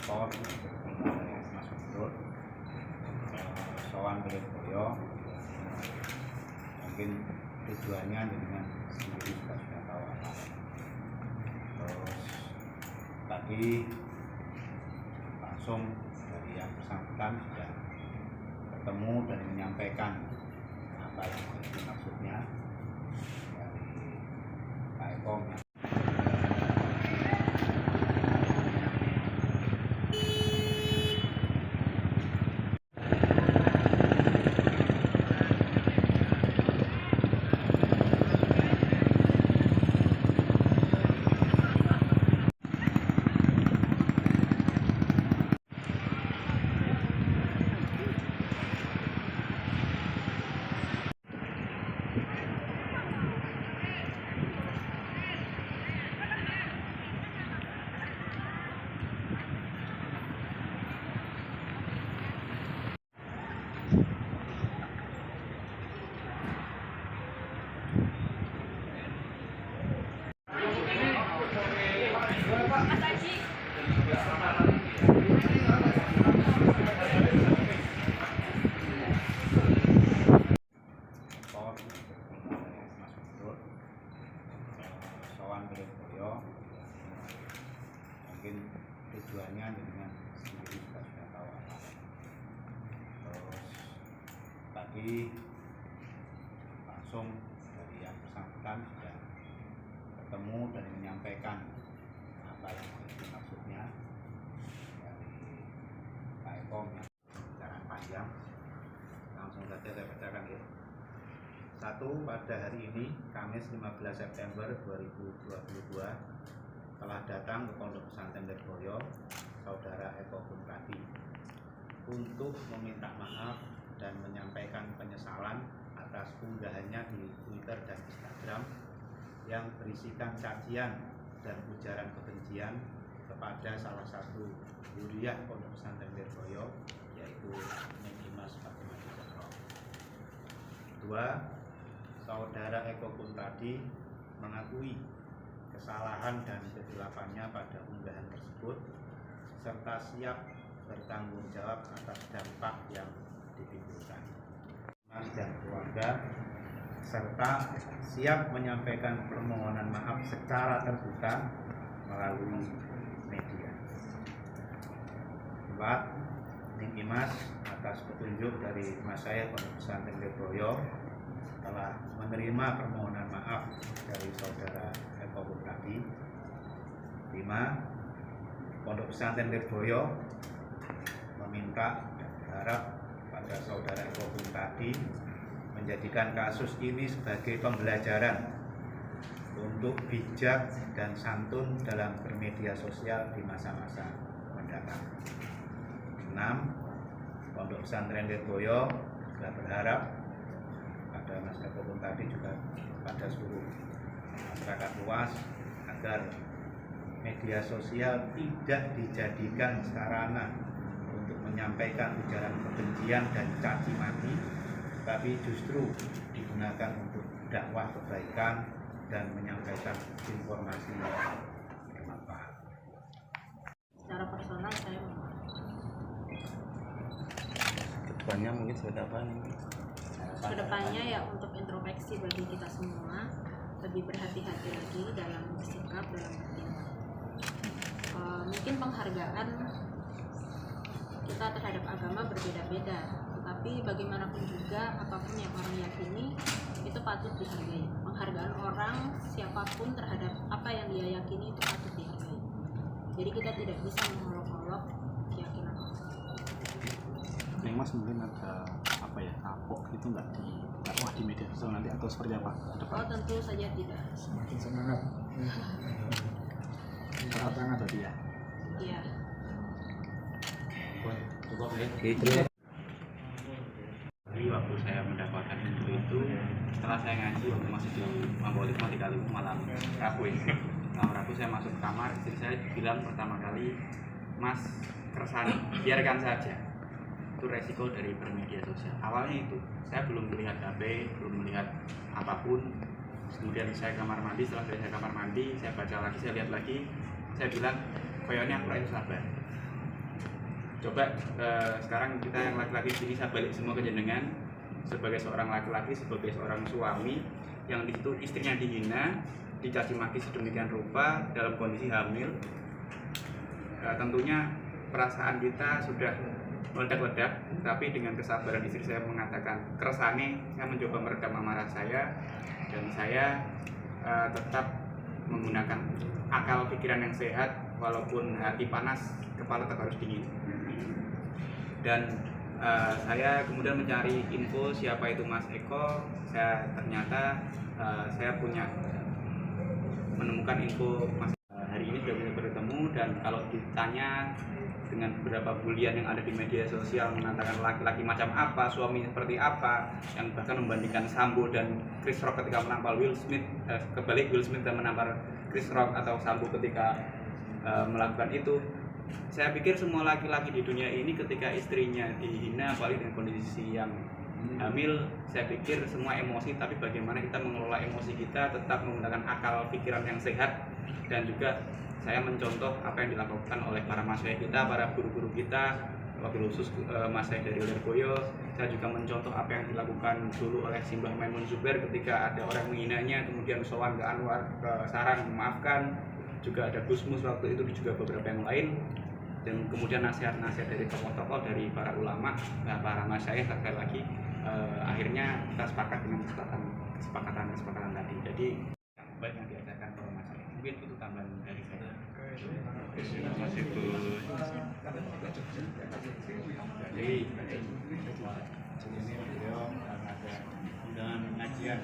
lapor Mas Gubernur sowan Boyo, mungkin tujuannya dengan sendiri juga sudah tahu apa. Terus tadi langsung dari yang bersangkutan sudah bertemu dan menyampaikan apa yang maksudnya dari Pak Eko. Sowan Boyo, mungkin tujuannya dengan sendiri juga sudah tahu apa. Terus tadi langsung dari yang bersangkutan sudah bertemu dan menyampaikan apa yang maksudnya dari Pak Eko. Jangan panjang, langsung saja saya bacakan ya. 1. Pada hari ini, Kamis 15 September 2022, telah datang ke Pondok Pesantren Lirboyo, Saudara Eko Puntradi, untuk meminta maaf dan menyampaikan penyesalan atas unggahannya di Twitter dan Instagram yang berisikan cacian dan ujaran kebencian kepada salah satu Huriyah Pondok Pesantren Lirboyo, yaitu Mas Fatimah Zahra. 2. Saudara Eko Puntradi mengakui kesalahan dan kesilapannya pada unggahan tersebut, serta siap bertanggung jawab atas dampak yang ditimbulkan. Mas dan keluarga, serta siap menyampaikan permohonan maaf secara terbuka melalui media. 4. Ningki Mas atas petunjuk dari Mas saya Pondok Pesantren Lirboyo telah menerima permohonan maaf dari Saudara Eko Puntradi. 5. Pondok Pesantren Lirboyo meminta dan berharap pada Saudara Eko Puntradi menjadikan kasus ini sebagai pembelajaran untuk bijak dan santun dalam bermedia sosial di masa-masa mendatang. 6. Pondok Pesantren Lirboyo juga berharap pada Mas Eko Puntradi juga pada seluruh masyarakat luas agar media sosial tidak dijadikan sarana untuk menyampaikan ujaran kebencian dan caci maki, tapi justru digunakan untuk dakwah kebaikan dan menyampaikan informasi yang bermanfaat. Secara personal saya kedepannya mungkin seperti apa nih? kedepannya ya untuk introspeksi bagi kita semua, lebih berhati-hati lagi dalam bersikap, dalam bertindak. Mungkin penghargaan kita terhadap agama berbeda-beda, tetapi bagaimanapun juga apapun yang orang yakini itu patut dihargai. Penghargaan orang siapapun terhadap apa yang dia yakini itu patut dihargai. Jadi kita tidak bisa mengolok-olok keyakinan orang. Yang Mas mungkin ada apa ya, kapok itu nggak di dakwah di media sosial nanti atau seperti apa? Oh tentu saja tidak. Semakin semangat. Tangan tadi ya. Iya. Cukup ya. Jadi waktu saya mendapatkan info itu, setelah saya ngaji waktu masih di Mambolit di Kalimu malam Rabu ya. Malam Rabu saya masuk ke kamar, istri saya bilang pertama kali, Mas keresahan, biarkan saja. Itu resiko dari bermedia sosial. Awalnya itu, saya belum melihat HP, belum melihat apapun. Kemudian saya kamar mandi, setelah saya kamar mandi, saya baca lagi, saya lihat lagi, saya bilang, koyonnya aku itu sabar. coba sekarang kita yang laki-laki sini saya balik semua ke jenengan sebagai seorang laki-laki, sebagai seorang suami yang di situ istrinya dihina, dicaci maki sedemikian rupa dalam kondisi hamil. Tentunya perasaan kita sudah meledak-ledak, tapi dengan kesabaran istri saya mengatakan keresane, saya mencoba meredam amarah saya, dan saya tetap menggunakan akal pikiran yang sehat, walaupun hati panas, kepala tetap harus dingin. Dan saya kemudian mencari info siapa itu Mas Eko. Ternyata saya menemukan info Mas. Hari ini sudah bisa bertemu, dan kalau ditanya dengan beberapa bulian yang ada di media sosial mengatakan laki-laki macam apa, suami seperti apa, yang bahkan membandingkan Sambo dan Chris Rock ketika menampar Will Smith, kebalik Will Smith dan menampar Chris Rock, atau Sambo ketika melakukan itu. Saya pikir semua laki-laki di dunia ini ketika istrinya dihina, apalagi dengan kondisi yang hamil, saya pikir semua emosi, tapi bagaimana kita mengelola emosi kita tetap menggunakan akal pikiran yang sehat. Dan juga saya mencontoh apa yang dilakukan oleh para masyaikh kita, para guru-guru kita, wabil khusus masyaikh dari Lirboyo. Saya juga mencontoh apa yang dilakukan dulu oleh Simbah Maimun Zubair ketika ada orang menghinanya, kemudian sowan ke Anwar, ke Sarang, memaafkan. Juga ada Gusmus waktu itu, juga beberapa yang lain. Dan kemudian nasihat-nasihat dari tokoh-tokoh, dari para ulama, para masyaikh sekali lagi. Akhirnya kita sepakat dengan kesepakatan tadi. Jadi baik yang diajarkan oleh masyaikh. Mungkin itu tambahan dari saya. Terima kasih Gus. Jadi ini beliau karena ada undangan pengajian